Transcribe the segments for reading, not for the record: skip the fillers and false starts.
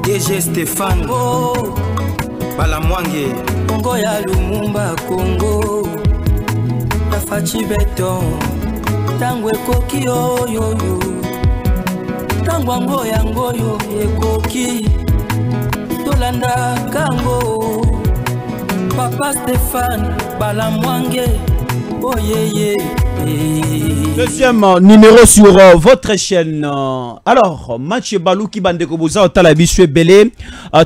DG Stéphane oh. Balamwange Congo ya Lumumba Congo Tafachi Beton Tangwe koki oyo Tangwango yango yo ekoki Tolanda kango Papa Stéphane Balamwange oh yeah. Deuxième numéro sur votre chaîne. Alors, Mathieu Balou qui bande Koboza Otalabichwe Belé,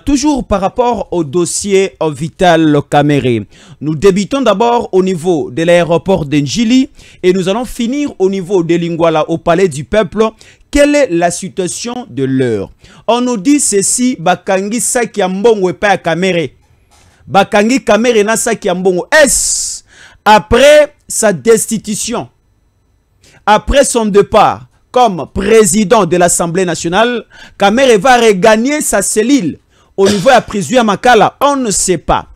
toujours par rapport au dossier Vital Kamere. Nous débutons d'abord au niveau de l'aéroport d'Njili et nous allons finir au niveau de Lingwala au palais du peuple. Quelle est la situation de l'heure? On nous dit ceci, Bakangi Saki Ambongo pa Kamere. Bakangi Kamere na Saki Ambongo. Est-ce après sa destitution, après son départ comme président de l'Assemblée nationale, Kamere va regagner sa cellule au niveau de la prison à Makala? On ne sait pas.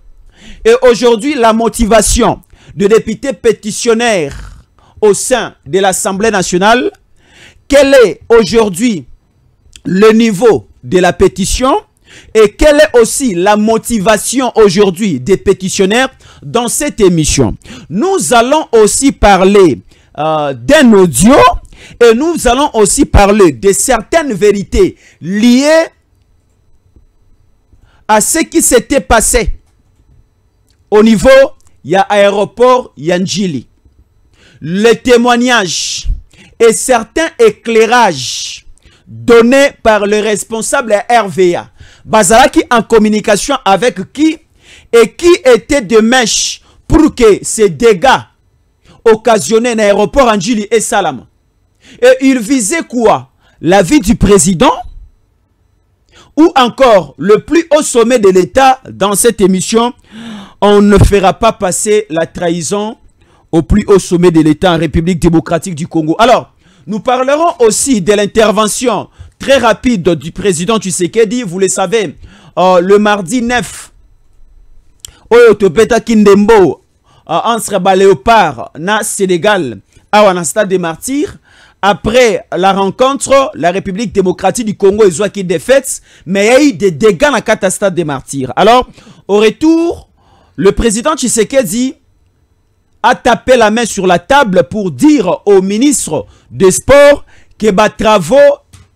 Et aujourd'hui, la motivation de députés pétitionnaires au sein de l'Assemblée nationale, quel est aujourd'hui le niveau de la pétition et quelle est aussi la motivation aujourd'hui des pétitionnaires dans cette émission? Nous allons aussi parler d'un audio et nous allons aussi parler de certaines vérités liées à ce qui s'était passé au niveau de l'aéroport Yanjili. Les témoignages et certains éclairages donnés par le responsable RVA. Bazalaki en communication avec qui et qui était de mèche pour que ces dégâts occasionnés dans l'aéroport Anjili et Salam. Et il visait quoi? La vie du président ou encore le plus haut sommet de l'État? Dans cette émission, on ne fera pas passer la trahison au plus haut sommet de l'État en République démocratique du Congo. Alors, nous parlerons aussi de l'intervention très rapide du président Tshisekedi. Vous le savez, le mardi 9, Oyotopeta Kindembo, Ansreba Léopard, na Sénégal, à Stade des Martyrs. Après la rencontre, la République démocratique du Congo est qui défaite, mais il y a eu des dégâts dans le Stade des Martyrs. Alors, au retour, le président Tshisekedi a tapé la main sur la table pour dire au ministre des Sports que les travaux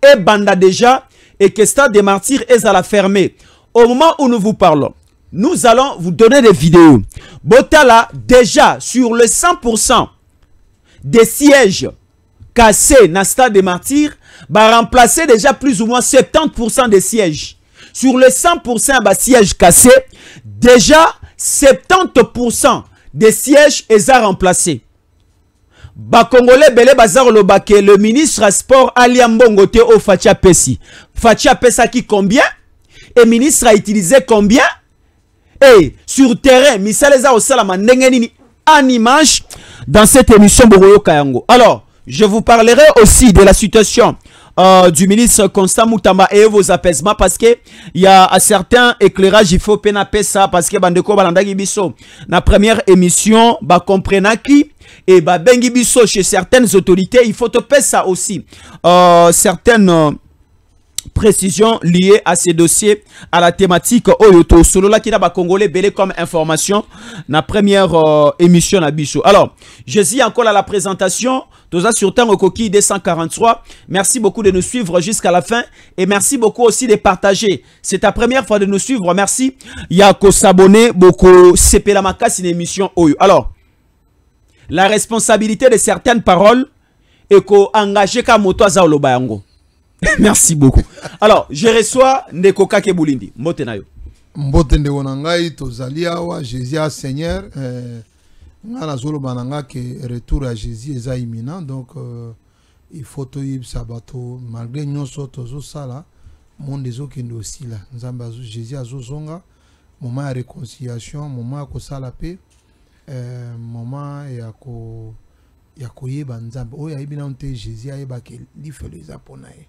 est banda déjà et que le Stade des Martyrs est à la fermer. Au moment où nous vous parlons, nous allons vous donner des vidéos. Botala, déjà, sur le 100% des sièges cassés dans le Stade des Martyrs, va remplacer déjà plus ou moins 70% des sièges. Sur le 100% des sièges cassés, déjà 70% des sièges est remplacés. Bakongolais Belé Bazar Lobake, le ministre sport Aliambongote au Fatia Pessi. Fatia Pessa qui combien? Et ministre a utilisé combien? Et sur terrain, Misaleza Osalama Nengenini en image dans cette émission Boroyo Kayango. Alors, je vous parlerai aussi de la situation du ministre Constant Moutamba et vos apaisements parce que il y a certains éclairages, il faut penaper ça parce que Bandeko Balandagi Bisso, la première émission, bah comprenez qui et bah Bengi Bisso chez certaines autorités, il faut te payer ça aussi. Certaines précisions liées à ces dossiers, à la thématique Oyoto Solo là qui n'a pas congolais belé comme information la première émission à Bisso. Alors, je suis encore à la présentation. Tout ça sur temps au coquille 243. Merci beaucoup de nous suivre jusqu'à la fin et merci beaucoup aussi de partager. C'est ta première fois de nous suivre. Merci. Il y a qu'à s'abonner beaucoup. C'est la macasse une émission Oyo. Alors, la responsabilité de certaines paroles est qu'engager Kamoto Azao Bayango. Merci beaucoup. Alors, je reçois Nekoka Kebulindi. Motenayo. Mbotende wonangai tozali awa Jésus Seigneur. Ngala zolo bananga que retour à Jésus est imminent, donc il faut tout y sabato malgré nous tozo sala monde des autres qui aussi là nzamba Jésus azozonga moment de réconciliation, moment ko sala paix, moment ya ko yeba nzamba o ya ibina onte Jésus ayeba que li fait les japonais.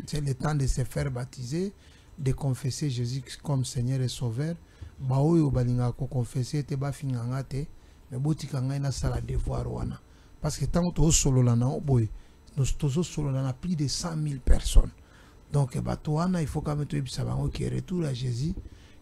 C'est le temps de se faire baptiser, de confesser Jésus comme Seigneur et Sauveur. Ba oyo balinga ko confesser te ba finganga te. Mais botika ngai na sala devoir wana parce que tant que solo là na boy nous tous solo là na plus de 100 000 personnes Donc Batouana, il faut quand même que ça va retour à Jésus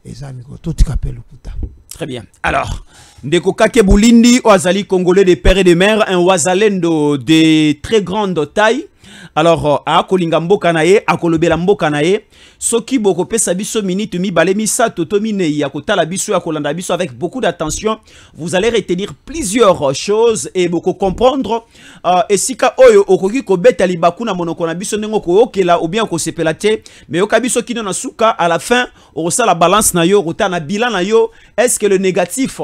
et ça tout capé le kuta. Très bien. Alors, Ndeko Kake Boulindi, Oazali congolais de père et de mère, un Oazalendo de très grande taille. Alors, a kolinga mboka na ye, a kolobela mboka na ye, soki boko pesa biso minute mi balemi sa totomine ya kotala biso ya kolanda biso avec beaucoup d'attention, vous allez retenir plusieurs choses et boko comprendre esika oyo okoki ko beta libaku na monoko na biso nengo ko okela ou bien ko sepela te, mais yoka biso kino na suka à la fin, o sa la balance na yo, kota na bilan na yo, est-ce que le négatif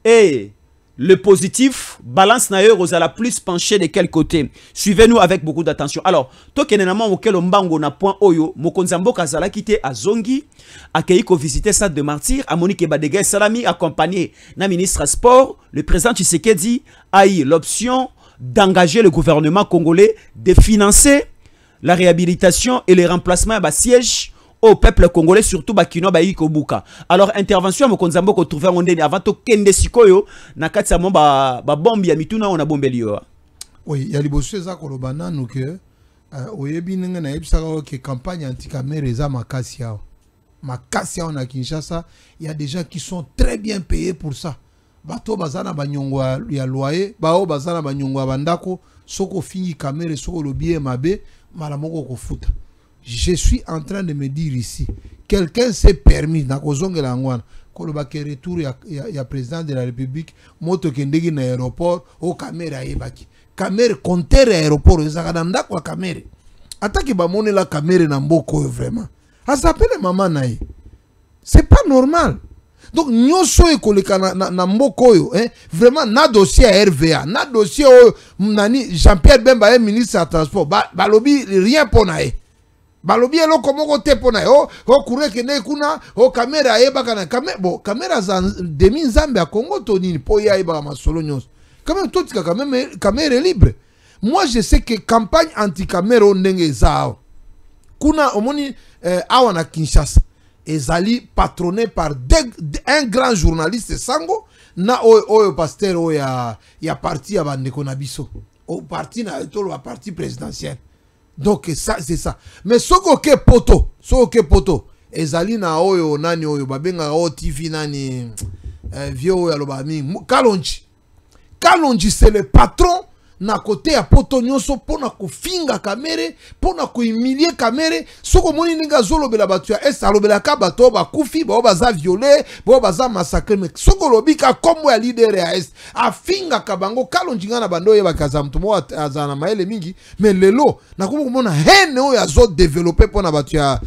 est le positif, balance na yo la plus penché de quel côté? Suivez-nous avec beaucoup d'attention. Alors, tokenenama auquel mbango na point oyo, mokonzambo kazala kite a Zongi, accueilli ko visiter Stade de Martyrs, à Monique Badegay Salami, accompagné na ministre sport, le président Tshisekedi a eu l'option d'engager le gouvernement congolais de financer la réhabilitation et le remplacement à siège au peuple congolais, surtout Bakino Bayi Kobuka. Alors, intervention à Mokonzambo ko trouver en deni avant to kende sikoyo na katsa mo ba bombi ya mituna on a bombelio. Oui, ya liboso za ko lobana no ke oyebi ninga na yebisa que campagne anti-caméra za makasi yao. Makasi yao na Kinshasa, il y a des gens qui sont très bien payés pour ça. Bato bazana banyongo ya loyer, bao bazana banyongo bandako, soko fingi caméra soko lobier mabe, malamoko ko futa. Je suis en train de me dire ici, quelqu'un s'est permis, dans le langouane, que retour ya président de la République, moto kendegi na aéroport, au caméra ebaki. Caméra compteur aéroport, ezakadamda kwa caméra. Ataki ba mone la caméra na mboko vraiment. A s'appelle maman nae. C'est pas normal. Donc nyoso ekoleka na mboko yo, hein, vraiment na dossier à RVA, na dossier nani Jean-Pierre Bemba ministre de transport, balobi rien pour nae. Balobi elo komoko te pona yo kure kene kuna kamera eba kana kamera za demi nzambe ya Congo tonini po ya eba masolo nyos quand même tout quand même caméra est libre. Moi je sais que campagne anti-caméra ndenge zao kuna omoni awa na Kinshasa ezali patronné par un grand journaliste sango na oyo pasteur ya parti ya bandeko na biso o parti na tolo wa parti présidentiel. Donc ça c'est ça. Mais soko ke poto ezali na oyo nani oyo babenga o TV nani vieux ya lobami Kalonji c'est le patron na côté ya poto nyonso pona ko finga kamere pona ko humilier kamere soko moni ninga zolo bela batu ya est alobela ka bato ba kufi ba baza violé ba baza massacre mais soko lobika kombo ya leader ya est afinga kabango Kalonji ngana bando ye bakaza mtumo azana maele mingi mais lelo na komona hene o ya zo développer pona batu ya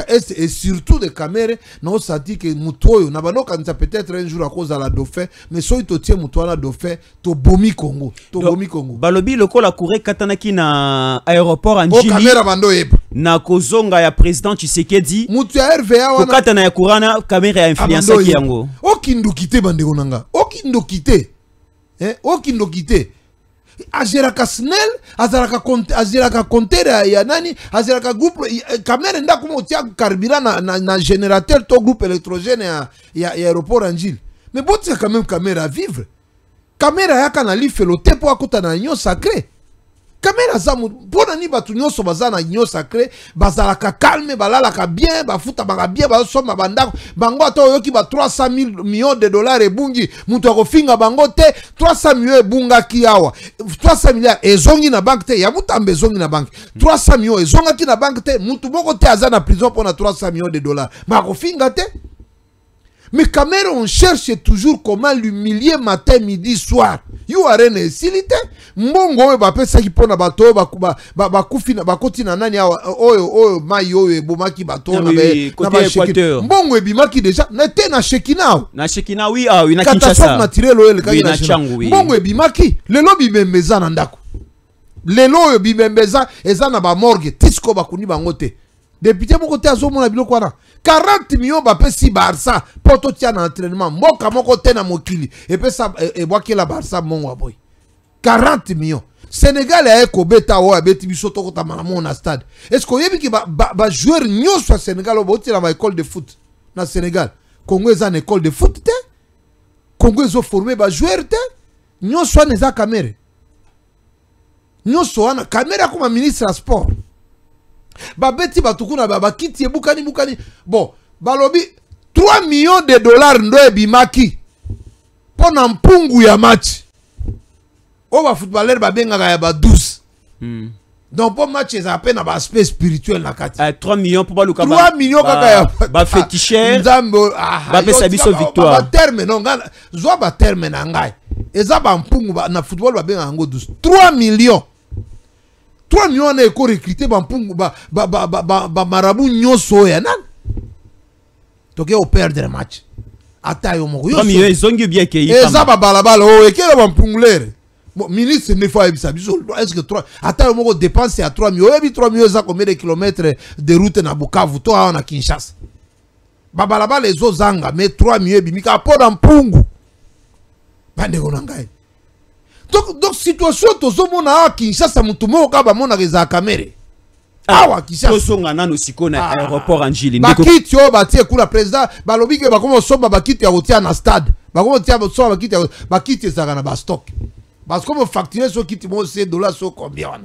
est et surtout de kamere na osati que mutoyo na bando kanza peut-être un jour à cause de la dauphin mais so ito tie muto na dauphin to bomi Congo to Congo. Balobi loko la koure katanaki na aéroport Anjili. Kamera bando yeba. Na kozonga ya président Tshisekedi. Mutu ya RVA wana. Katana ya kurana kamera ya influence ki yango. Okindo kite bandeko nanga. Okindo kite. Okindo kite. Azeraka snel, azeraka compteur ya nani, azeraka groupe kamera nda kuma otia carburant na générateur to groupe électrogène ya aéroport Anjili. Mais botia quand même caméra vivre. Caméra yaka na lifelo te po akota na nyo sacré. Caméra zamu pona ni batu nyonso bazana nyo sacré, bazalaka calme, balalaka bien, bafuta baka bien, basoma bandako, bango ato yoki ba 300 millions de dollars ebungi, mutu akofinga bango te, 300 millions ebunga ki awa. 300 milliards ezongi na banque te, ya mutu ambe ezongi na banque. 300 millions ezonga ki na banque te, mutu moko te azana prison pona 300 millions de dollars. Ma akofinga te. Mais caméra, on cherche toujours comment l'humilier matin, midi, soir. You are en silité. Mbongo ba pesa ki pona bato ba kufina ba kotina nani oyo mai oyo bomaki bato na ba Équateur. Mbongo ebimaki déjà na te na Shekina. Na Shekina oui oui na Kinshasa. Catastrophe naturelle oyo oui, na Changu oui. Mbongo ebimaki lelo bimembeza na ndako. Lelo bimembeza eza na ba morgue tisco bakuni bango te. Député moko te azomona biloko wana 40 millions bapesi Barça poto tia na entraînement mboka moko te na mokili epesa ebwakela Barça mongo boy 40 millions. Sénégal a ekobeta o abeti biso to kota mama na stade. Est-ce que yebi ki ba joueur nyonso Sénégal oboti na ba école de foot na Sénégal. Congo eza na école de foot te. Congo ezo formé ba joueur te. Nyonso na za caméra. Nyonso na caméra comme ministre de sport. babeti batukuna bakiti ebukani bukani bon balobi 3 millions de dollars ndo ebimaki pona mpungu ya match o ba footballer babengaka ya ba 12 donc pour match ça peine à aspect spirituel na kati 3 millions pour baluka 3 millions kaka ya ba féticheur ba pesa biso victoire ba terme non ngala zo ba terme na ngai eza ba mpungu na football babengaka ngo 12 3 millions 3 millions na eko recruter ba mpungu ba marabu nyoso ya nan toke au perdre match ata yo moko 3 millions zongi bien ke eza ba balabala o ekele ba mpungulere bon ministre ne faut ebisa biso est-ce que 3 ata yo moko dépense à 3 millions ebi 3 millions za combien de kilomètres de route na Bukavu to na Kinshasa ba balabala ezo zanga mais 3 millions ebimika poda mpungu bande kona ngai donc situation tozomona a Kinshasa mutu moko ka ba mona keza kamere awa Kinshasa tosonga nano sikona aéroport Anjili bakiti o batie kula président balobi ke bakomo somba bakiti ya kotia na stade bakomo tia somba bakiti ezaka na ba stock parce que facturer so kiti mo $100 so combien wana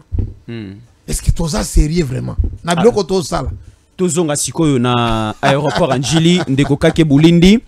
est-ce que toza sérieux vraiment na biloko to sala tozonga sikoyo na aéroport Anjili ndeko kake bulindi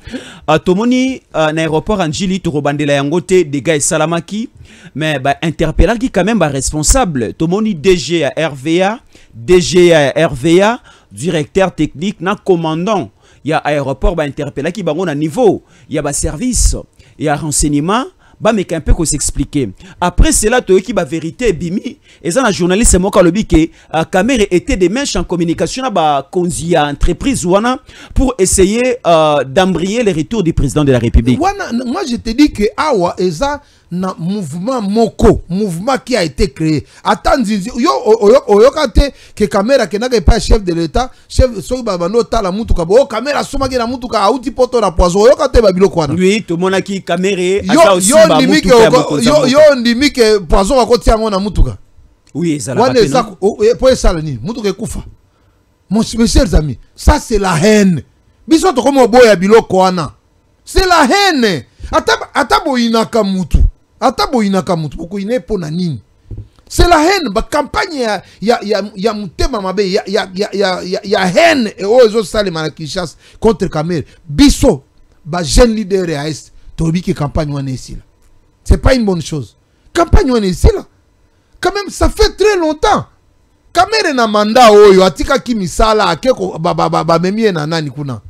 tomoni na aéroport Anjili torobandela yango te dégâts esalamaki mais ba interpellaki quand même ba responsable tomoni DG à RVA DG à RVA directeur technique na commandant ya aéroport ba interpellaki bango na niveau ya ba service ya renseignement ba meka un peu ko s'expliquer après cela to ki ba vérité bimi et ça na journaliste moka lobi ke caméra était des mèches en communication na ba konzi entreprise wana pour essayer d'embrayer le retour du président de la République. Wana, moi je te dis que awa eza na mouvement moko mouvement qui a été créé attendez yo oyokate que caméra ke naka pas chef de l'état chef so ba no tala mutuka bo caméra soma ke na mutuka auti poto na poison oyokate ba biloko wana oui to mona ki caméra ata aussi ba mutuka yo ndimi ke poison akoti yango na mutuka oui ezala wana eza po esala ni mutuka ekufa mes chers amis ça c'est la haine biso to komo boya biloko wana c'est la haine atabo inaka mutu atabo inaka mutu poko inepo na nini c'est la haine ba campagne ya mutema mabe ya haine et ozo sale mana Kinshasa contre Kamere biso ba jeune leader ya est tobi que campagne wana esila c'est pas une bonne chose campagne wana esila quand même ça fait très longtemps Kamere na mandat oyo atika ki misala akeko ba memie na nani kuna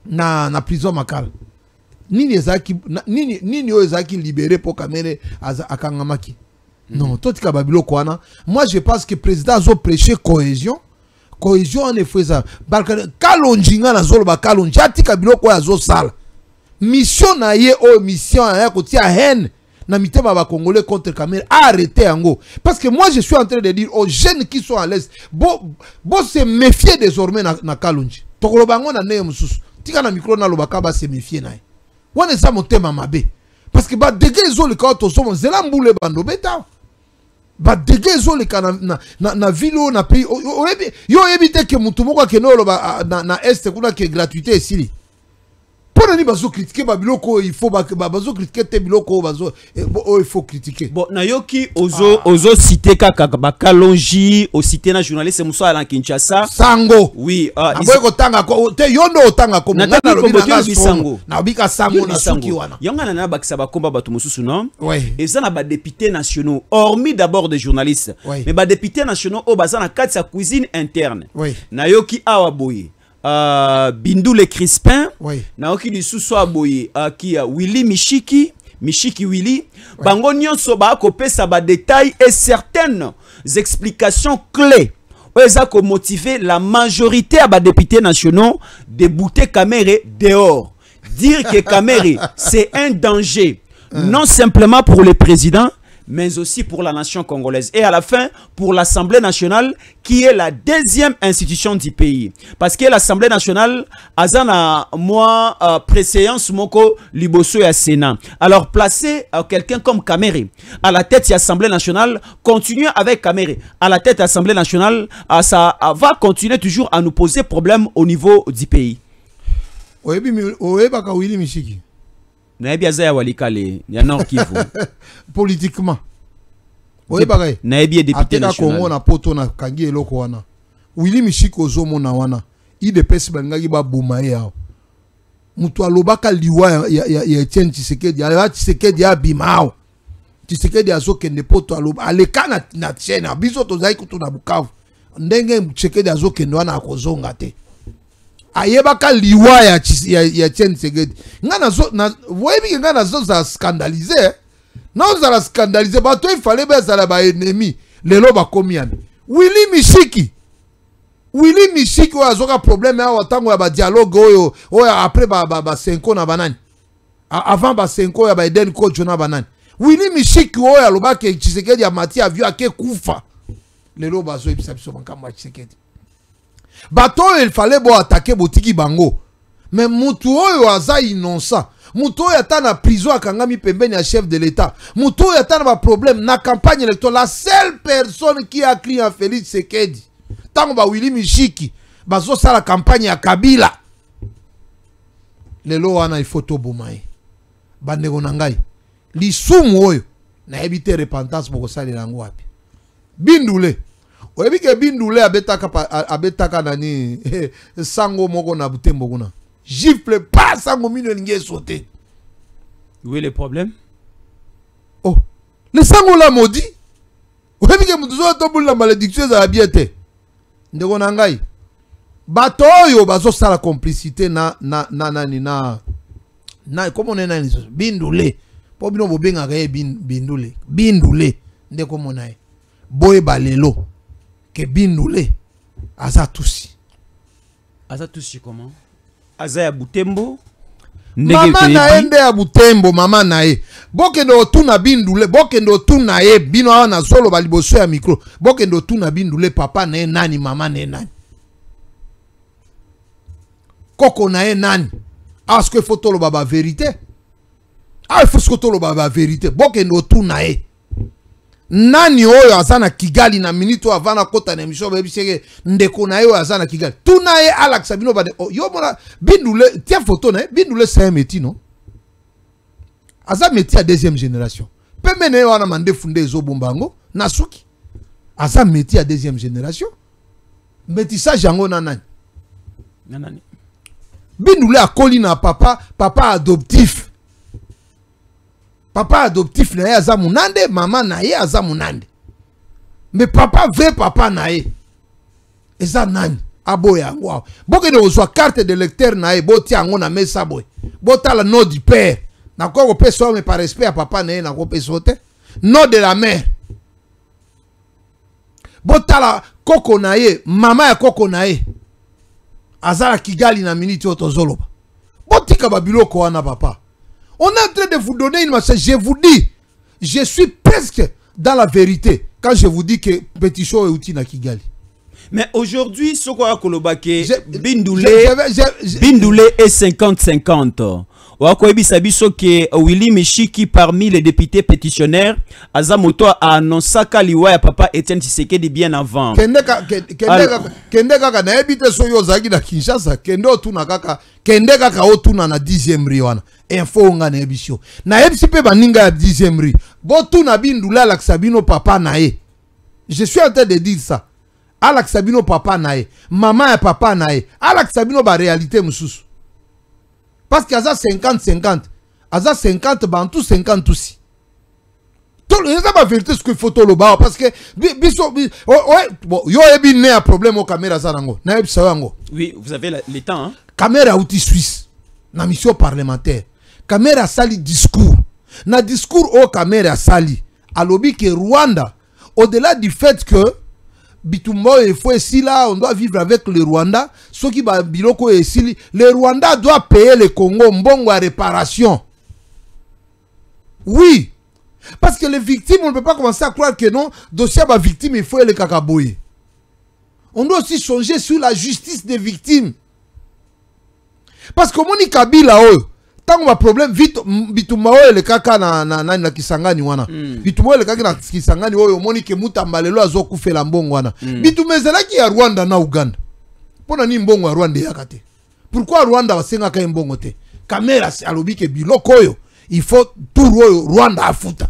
na prison Makala nini ezaki nini oyo ezaki libéré pour Kamere akangamaki non totika babilo kwana moi je pense que président azo prêcher cohésion en effet ça kalonjinga na zolo ba kalonji atika biloko azo sala mission na ye o mission ya kotia haine na mitema ba congolais contre Kamere arrêtez yango parce que moi je suis en train de dire aux jeunes qui sont à l'est bo se méfier désormais na kalonji tokoloba ngo na neye mususu tika na micro na lobaka ba se méfier na wana eza motema mabe parce que ba dégâts ezoleka tosomo zela mbule bando beta ba dégâts ezoleka na ville na pays yo ebite ke mutu moko kenolo na est kuna ke gratuité esili pour ni bazo critiquer ba biloko il faut bazo critiquer te biloko bazo il faut critiquer bon na yoki ozo citer kaka bakalonji o citer na journaliste muso ala Kinshasa sango oui aboy ko tanga ko te yondo otanga ko ngana lobi na sango na bika sango na suki wana yanga na bakisa bakomba batu mususu non oui et ça na ba députés nationaux hormis d'abord des journalistes mais ba députés nationaux o baza na kati sa cuisine interne na yoki awa boye Bindoule Crispin naoki lisusu aboye ki Willy Mishiki Willy bango nyonso ba kopesa ba détails et certaines explications clés eza ko motiver la majorité à ba députés nationaux de bouter Kamere dehors dire que Kamere c'est un danger non simplement pour le président mais aussi pour la nation congolaise. Et à la fin, pour l'Assemblée nationale, qui est la deuxième institution du pays. Parce que l'Assemblée nationale, azana moi, préséance moko liboso ya Sénat. Alors, placer quelqu'un comme Kamere à la tête de l'Assemblée nationale, continuer avec Kamere à la tête de l'Assemblée nationale, ça va continuer toujours à nous poser problème au niveau du pays. Willy Mishiki. Naebi ya walikale ya Nord Kivu politiquement oui bagay naebi député national Congo na poto na kangi eloko wana Willy Michiki ozomona wana IDPS balingaki ba boma yao mutu alobaka liwa ya Etienne Tshisekedi ya Tshisekedi ya bimao Tshisekedi azokende poto aloba aleka na chaîne biso tozai kutuna Bukavu ndenge Tshisekedi azokende wana akozonga te ayebaka liwa ya Etienne Tshisekedi ngana zo na webi ngana zo za scandaliser na za la scandaliser bato il fallait ba za ba ennemi lelo ba komiana Willy Michiki oyo azoka problème awa tango ya ba dialogue oyo après ba 5 ans na banani avant ba 5 ans ya ba Eden Kojo na banani Willy Michiki oyo alobaki Tshisekedi ya mati avion ake kufa lelo bazo ebisa biso makambo Tshisekedi bato il fallait bo attaquer botiki bango mais mutu oyo aza innocent mutu oyo ata na prison akangami pembeni ya chef de l'état mutu oyo ata na ba problème na campagne électorale la seule personne qui a crié en Félix Tshisekedi tango ba Willy Michiki bazo sala campagne ya Kabila lelo wana ifoto bomae bandeko na ngai lisumu oyo na ebite repentance boko sali nango wapi Bindule oyebike Bindule abetaka nani sango moko na Butembo kuna gifle pas sango mino linge sauter. Où est le problème? Oh le sango la maudit oyebike mutuzo to la malédiction za biete ndeko na ngai bato oyo bazo sala complicité na comment on est Bindule po bino bobenga ka Bindule ndeko monae boye balelo ke Bindule azatusi comment aza ya Butembo mama na ende ya Butembo mama na ye bokende otuna Bindule bokende otuna ye bino awa na solo baliboso ya micro bokende otuna Bindule papa na ye nani mama na ye nani koko na ye nani est-ce que faut tolo baba vérité il faut que tolo baba vérité bokende otuna ye nani oyo azana Kigali na minute avana kota na emission bebiseke ndeko na yo azana Kigali tuna ye Alex Sabino bade yo mona Bindule tia photo na Bindule c'est un métier non aza métier à deuxième génération pemene wana mande funde zo bombango nasuki aza métier à deuxième génération métissage jango na nani Bindule akoli na papa adoptif papa adoptif na ye aza munande mama na ye aza munande mais papa vrai papa na ye eza nani aboya wow bokene ozwa carte de lecteur na ye boti yango na mesa boy botala nom du père na ko peso mais par respect à papa na ye na ko peso te nom de la mère botala koko na ye mama ya koko na ye azala Kigali na minute otozoloba botika babiloko wana papa. On est en train de vous donner une message. Je vous dis, je suis presque dans la vérité quand je vous dis que Petit Show est outil na Kigali. Mais aujourd'hui, ce qu'on a kolobake, Bindule est 50-50. Wakoebi sabiso ke Willy Michiki parmi les députés pétitionnaires, Azamoto a annoncé kaliwa ya papa Etienne Tshisekedi bien avant. Kende kaka na ebite so yo zaki na Kinshasa, kende otuna kaka, kende kaka otuna na 10e ri wana. Info nga na ebisio. Na ebisi pe baninga ya 10e ri. Botuna Bindule Alex Sabino papa na ye. Je suis en train de dire ça. Alex Sabino papa na ye. Maman ya papa na ye. Alex Sabino ba réalité mususu. Parce qu'il y a 50-50. Il y a 50 bantou, 50 aussi. Il y a la vérité ce qu'il faut tout le bas. Parce que, yo ebi né un problème au caméra zanango. Oui, vous avez le temps. Hein? Caméra outil suisse. Na mission parlementaire. Caméra sali discours. Na discours au caméra sali. Alobi que Rwanda, au-delà du fait que Bitumbo il faut ici là, on doit vivre avec le Rwanda. Ceux qui va biloko ici, le Rwanda doit payer le Congo mbongo à réparation. Oui, parce que les victimes, on ne peut pas commencer à croire que non, dossier à victime il faut les kakaboye. On doit aussi songer sur la justice des victimes. Parce que Moni Kabila tant qu'on a problème vite Bitumbo le kaka na Kisangani wana Bitumbo le kaka na Kisangani moni ke mutambalelo azokufe la mbongo wana Bitumbo zelaki ya Rwanda na Uganda pona ni mbongo ya Rwanda yakate. Pourquoi Rwanda wasenga ka mbongo te? Kamera alobi ke biloko oyo il faut tout Rwanda afuta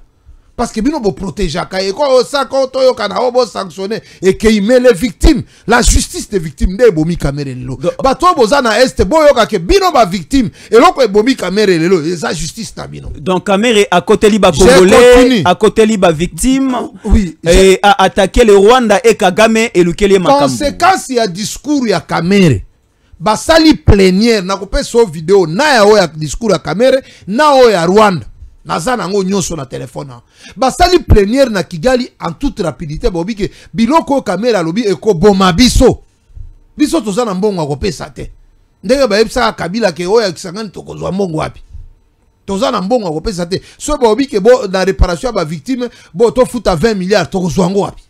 parce que bino bo protéger et quand ça quand to kana obo sanctionner et que met les victimes la justice des victimes de bomi caméra lelo ba to bozana est boyo ka ke bino ba victime et loko bomi caméra lelo et ça justice na bino donc caméra à côté liba congolais à côté liba victime oui et a attaqué le Rwanda et Kagame et Lukele makambo conséquence ya discours ya caméra basali plénière na kopé so vidéo na ya o ya discours ya caméra na o ya Rwanda nazana ngo nyonso na téléphone basali plénière na Kigali en toute rapidité bobi ke biloko caméra lobi eko boma biso tozana mbongo akopesa te ndenge ba yebisa Kabila ke oya kisangani tokozwa mbongo wapi tozana mbongo akopesa te so bobi ke bo na réparation ba victime bo to futa 20 milliards tokozwa ngo wapi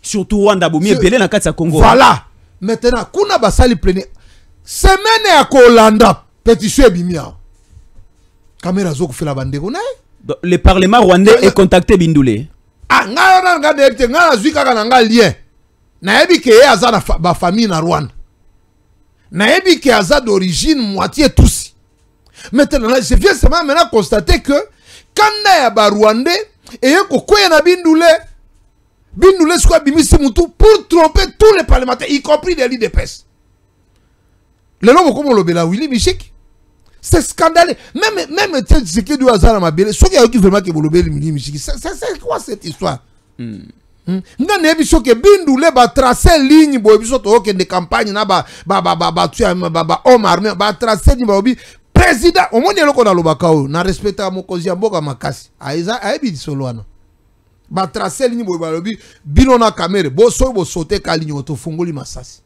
surtout Rwanda bomi ebele na kati ya Congo voilà maintenant kuna basali plénière semaine ya Kolanda pétition ebimia caméra zo kufela bandeko na le parlement rwandais est contacté Bindoulé ah nga debite nga zwika kana nga lien na yebi ke azana ba famille na Rwanda na yebi ke azana d'origine moitié tous maintenant je viens seulement maintenant constater que quand ya ba rwandais et ko koya na Bindoulé soit bimisi mutu pour tromper tous les parlementaires y compris les leaders de presse le lobo comme le bela Willy Michik. C'est scandaleux. Même ce qui doit avoir ma belle, ce qui a eu vraiment que vous c'est quoi cette histoire? Nga nebi so ke Bindoulé ba tracer ligne bo biso to ke de campagne na ba homme armé ba tracer ligne ba bi président au monde loko na lobakao na respecta mokozi ya mboka makasi aiza aibi soloana ba tracer ligne bo ba lobi bino na caméra bo so bo sauter ka ligne to fungoli masasi.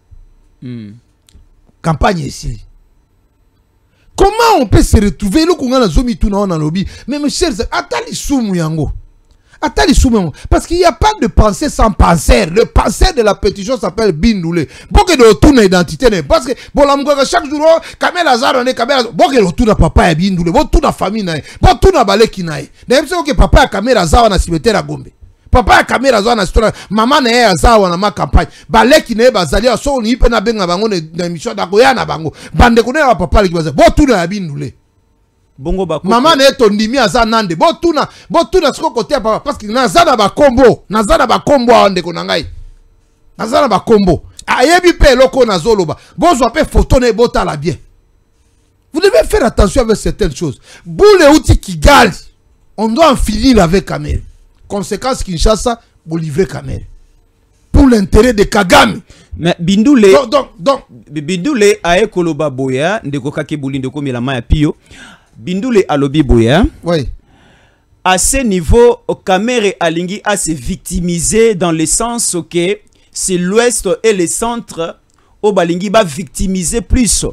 Campagne ici. Comment on peut se retrouver le Congo na zomi tout na lobby mais mes chers atali soumu yango parce qu'il n'y a pas de pensée sans penseur. Le penseur de la pétition s'appelle Bindoulé. Pour que de retourne identité parce que bon la chaque jour Kamel Azar on est Kamel bon que retourne à papa et Bindoulé bon tout la famille nae bon tout na balé qui nae d'ailleurs c'est que papa Kamel Azar na cimetière à Gombe papa Kamel Azar na histoire maman na Azar na ma campagne balé qui nae bazali so ni pe na benga bango na émission da koya na bango bande ko na papa li baza bon tout na Bindoulé bongo bako maman na to ndimi aza nande bon tout na siko côté papa parce que na za na ba combo ande ko na ngai na za na ba combo ayebi pe loko na zoloba bonzo pe photo ne bota la bien. Vous devez faire attention avec certaines choses. Boule outil Kigali, on doit en finir avec Kamel. Conséquence Kinshasa, vous livrez Kamel. Pour l'intérêt de Kagame. Mais Bindoulé, donc Bindoulé a ekoloba boya, ndeko kake bouli ndeko milama ya pio. Bindoulé a lobi boya. Oui. À ce niveau, Kamere Alingi a se victimisé dans le sens que c'est l'ouest et le centre où Balingi va victimiser plus.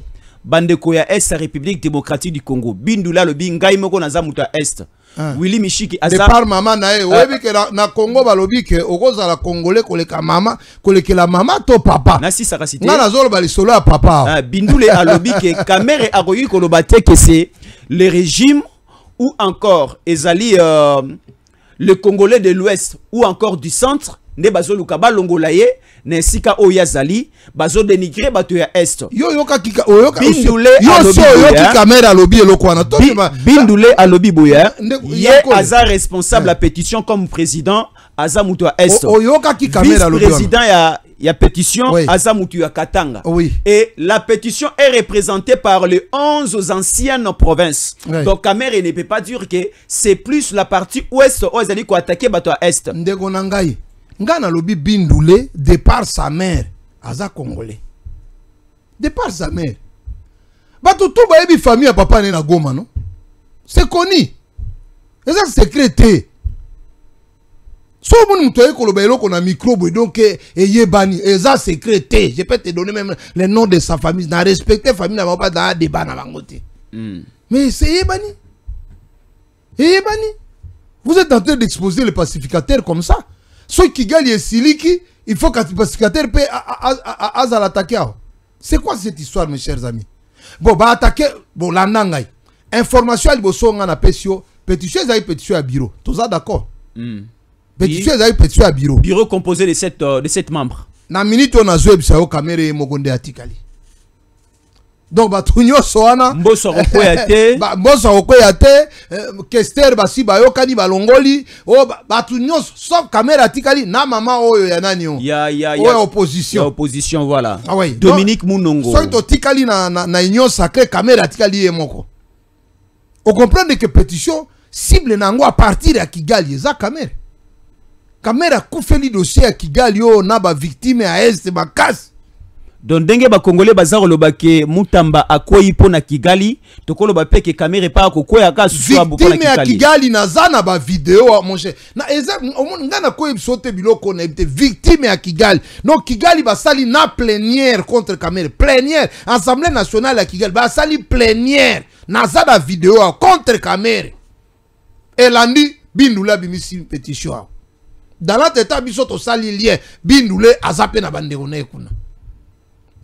Bandeko ya Est, République démocratique du Congo. Bindoula le bingai moko na zamuta Est. Willy Michiki de par maman nae webi ke na Congo balobi ke okoza la congolais koleka mama kolekela mama to papa na si sakasité na zolo bali solo ya papa Bindoulé a lobi ke Kamere a koyi kolobate que c'est le régime ou encore ezali le Congolais de l'Ouest ou encore du centre ne bazo lukaba longolaye ne sika oyazali bazo dénigrer bato ya Est Bindoulé Kamera lobby elokwana to Bindoulé a lobby boya ye aza responsable la pétition comme président aza mutu ya Est vice-président ya pétition aza mutu ya Katanga et la pétition est représentée par les 11 anciennes provinces donc Kamera ne peut pas dire que c'est plus la partie ouest où ezali ko attaquer bato ya Est ndeko nangai ngana lobi Bindoulé de par sa mère aza congolais de par sa mère bato tout ba yebi famille ya papa na Goma non c'est connu et ça secrété so mon muto ekoloba eloko na micro donc eyebani eza secrété je peux te donner même le nom de sa famille na respecter famille na papa dans débat na bangote mais c'est eyebani vous êtes en train d'exposer les pacificateurs comme ça. Ceux qui gagnent les siliki, il faut que les pacificateurs paient à l'attaquer. C'est quoi cette histoire, mes chers amis? Bon, bah attaquer, bon, la nangai. Information, il faut qu'on a pétition. Pétition, il y a pétition à bureau. Tout ça, d'accord? Pétition, il y a pétition à bureau. Bureau composé de 7 membres. Na minute, on a joué, ça y est, caméra et mogonde atikali. donc bato nyonso wana mboso kokoya te mboso kokoya te Kester basi bayokani balongoli o bato nyonso sauf caméra tikali na mama oyo ya nani o ya opposition voilà. Ah ouais. Dominique Munongo so to tikali na union sacrée caméra tikali yemoko. On comprend que pétition cible nango à partir ya Kigali eza caméra. Caméra koufeli dossier ya Kigali o na ba victime à est bakasi. Donc ndenge ba congolais bazaro lobake Mutamba akoyi pona Kigali tokolo ba peke caméra pa kokoya ka suwa bo pona Kigali. Victime ya Kigali na zana ba vidéo mon cher. Na eza ngana ko ebisote biloko na ebite victime ya Kigali. Non Kigali ba sali na plénière contre caméra. Plénière Assemblée nationale ya Kigali ba sali plénière na zana vidéo contre caméra. Elandi Bindula bimisi pétition. Dans la tête biso to sali lien Bindule azape na bandeko na ekuna.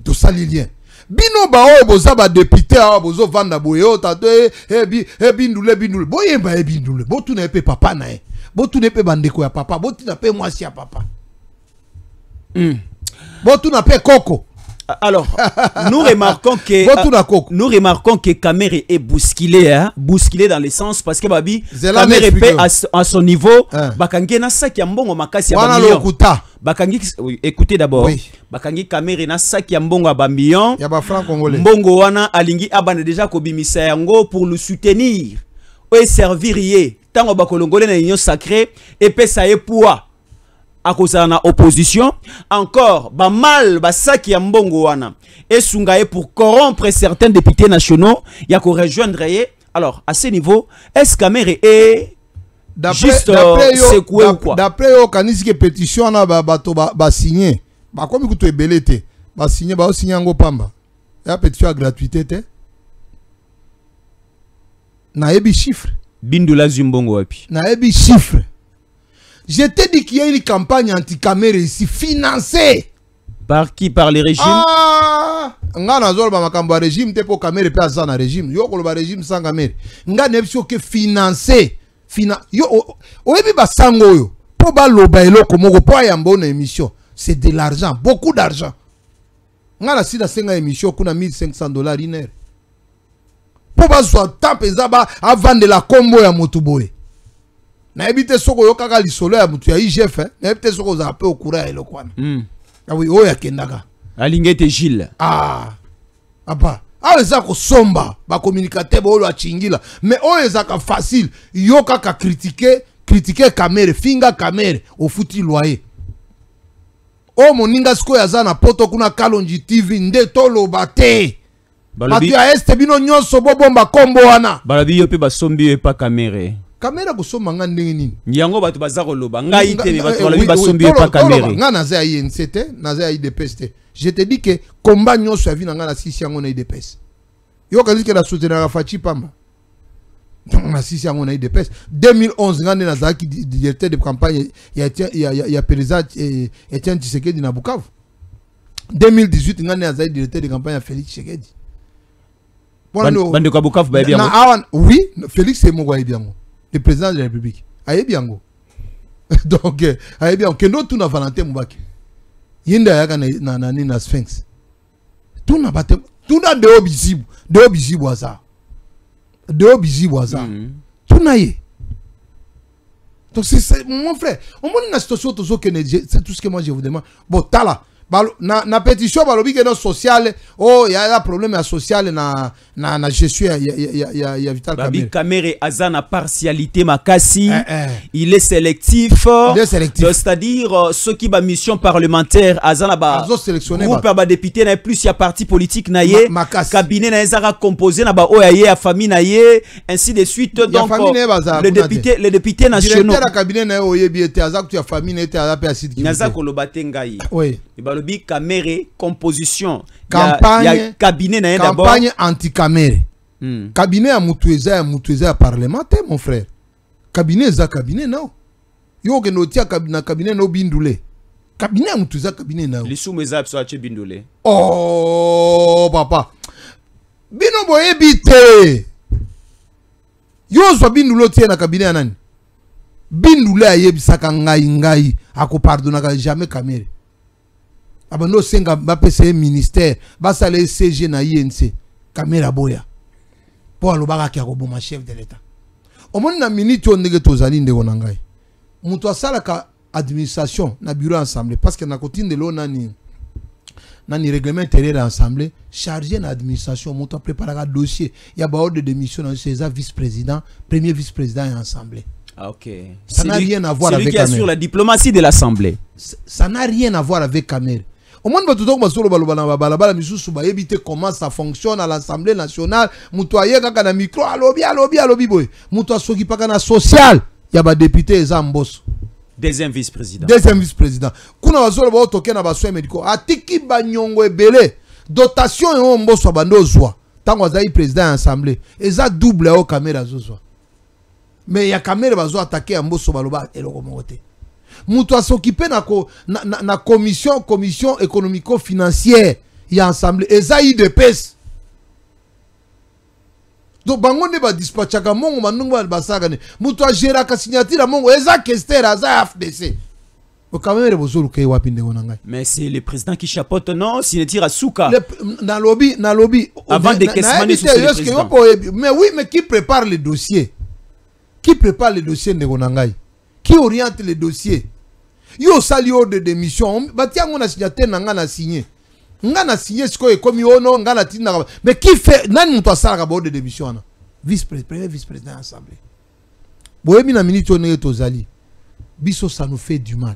To sali lien. Bino ba o boza ba député a bozo vanda boyo tato Bindule boye ba Bindule botu na pe papa na e botu na pe bandeko ya papa botu na pe mwasi ya papa botu na pe koko. Alors, nous remarquons que Kamere est bousculé, hein, bousculé dans le sens parce que Babi Kamere paie à son niveau. Bakangi na saki mbongo makasi ya million. Bakangi, écoutez d'abord. Oui. Bakangi Kamere na saki mbongo ba million. Ya ba franc congolais. Mbongo wana alingi abana déjà ko bimisa yango pour le soutenir. O servir yé. Tango ba kolongolais na union sacrée et pesa ye poids. À cause de la opposition, encore, ba mal, ba saki ya mbongo wana, et sungaye pour corrompre certains députés nationaux, y a qu'on rejoindre. Alors, à ce niveau, est-ce Kamere est juste secoué ou quoi? D'après yo, kanisi ke pétition na ba signé, ba comme écoute belete, ba signé ngo pamba. Ya pétition à gratuité te. Na ebi chiffre. Bindula zumbongo wapi. Na ebi chiffre. Je t'ai dit qu'il y a une campagne anti-caméra ici, financée. Par qui? Par les régimes? Ah! Nga nazol ba makambo régime te po caméra pe azana régime. Yo ko ba régime sans caméra. Nga nebso ke financé. Yo oyebi ba sango yo. Po ba loba eloko moko po ayamba na émission. C'est de l'argent, beaucoup d'argent. Nga na sida senga émission kuna $1,500 une heure. Po ba zo tapeza ba avant de la combo ya motuboye. Na ebite soko yo kaka lisolo ya mutu ya IGF na ebite soko za pe okura elo kwana ah oui oya kendaka alingete Gilles apa aweza ko somba ba communicateur ba olo achingila mais oyeza ka facile yo kaka critiquer caméra finga caméra au futi loyer o moninga siko ya zana poto kuna Kalonji TV nde tolo bate batu ya este bino nyonso bobomba kombo wana balabi yo pe basombi yo pa caméra. Caméra kusoma nga ndenge nini nyango batu bazako loba ngai te batu balabi basombi pa caméra nga na za INC te na za IDPS te. Je te dis que combat nyonso avi na nga na sisi yango na IDPS yo kazi ke na soutenir Fachi Pamba na sisi yango na IDPS 2011 nga na za ki directeur de campagne ya président Etienne Tshisekedi na Bukavu 2018 nga na za directeur de campagne ya Félix Tshisekedi bande ko Bukavu ba bien oui Félix c'est mo yango le président de la République ayebiango donc ayebiango kendo tuna Valentin Mubaki yinda yaka na Sphinx tuna bate tuna de obizibu aza tuna ye donc c'est mon frère on monte na situation tozo que c'est tout ce que moi je vous demande bon tala na pétition balobi que non social oh y a problème social na gestion ya Vital Kamerhe. Kamerhe azana partialité makasi il est sélectif c'est-à-dire ceux qui ba mission parlementaire azana ba groupe ba député na plus ya parti politique na ye cabinet na ezara composé na ba oyaye ya famille na ye ainsi de suite donc les députés nationaux directeur cabinet na oyebi était azak ya famille na était azape asidi naza koloba tengai oui balobi Kamerhe composition campagne cabinet na d'abord campagne anti-Kamerhe cabinet ya mutueza parlementaire mon frère cabinet za cabinet non yo ke notia cabinet no Bindule cabinet ya mutueza cabinet na lisumu eza so ache Bindule oh papa bino boyebi te yo zo Bindule tie na cabinet nani Bindule ayebisaka ngai akopardonaka jamais Kamerhe abando senga bapese ministère basale CG na INC Kamera boya po alobaka ki akoboma chef de l'état omoni na minute on ndenge tozali ndeko na ngai mutu asalaka administration na bureau assemblée parce que na kotindelo nani règlement intérieur de l'Assemblée, chargé dans l'administration, on prépare un dossier. Il y a ordre de démission dans le vice-président, premier vice-président et l'Assemblée. Ah, ok. Ça n'a rien à voir avec celui qui assure la diplomatie de l'Assemblée. Ça n'a rien à voir avec Kamer. Au moins, comment ça fonctionne à l'Assemblée nationale. Moutoyer kaka micro, alobi boy. Moutoyer soki pakana social. Il y a des députés Zambos. Deuxième vice-président. Deuxième vice-président. Kuna bazolo ba toke na basoin médicaux. Atiki banyongo ebele. Dotation et on mboso bando zwa. Tango azai président à l'Assemblée. Eza double au caméra zozwa. Mais ya caméra bazo attaquer mboso baloba eloko mote. Mutu s'occuper na commission économico-financière ya Assemblée. Eza IDPS. Donc bango ne ba dispatchaka mongo manungu ba basaka ne mutu a géré ka signature mongo eza kester aza FDC o kamere bozulu ke wapi ndeko na ngai mais c'est le président qui chapeaute non signature à Souka na lobby avant de questionner sur le président mais oui mais qui prépare le dossier ndeko na ngai qui oriente le dossier yo sali ordre de démission batiango na signature na nga na signer ngana signé ce que comme ono ngana tina mais qui fait nani muto asala ka bord de démission na premier vice-président de l'Assemblée boyebi na minute on est tozali biso ça nous fait du mal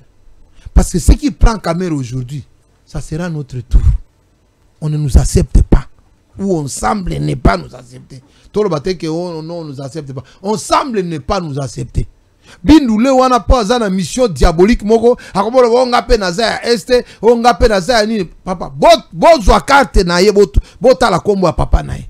parce que ce qui prend caméra aujourd'hui ça sera notre tour on ne nous accepte pas ou on semble ne pas nous accepter tout le bâté que on non nous accepte pas on semble ne pas nous accepter Bindoulé wana pas na mission diabolique moko akobola bonga pe na za este onga pe na za ni papa bozwa carte na ye botala kombo ya papa na ye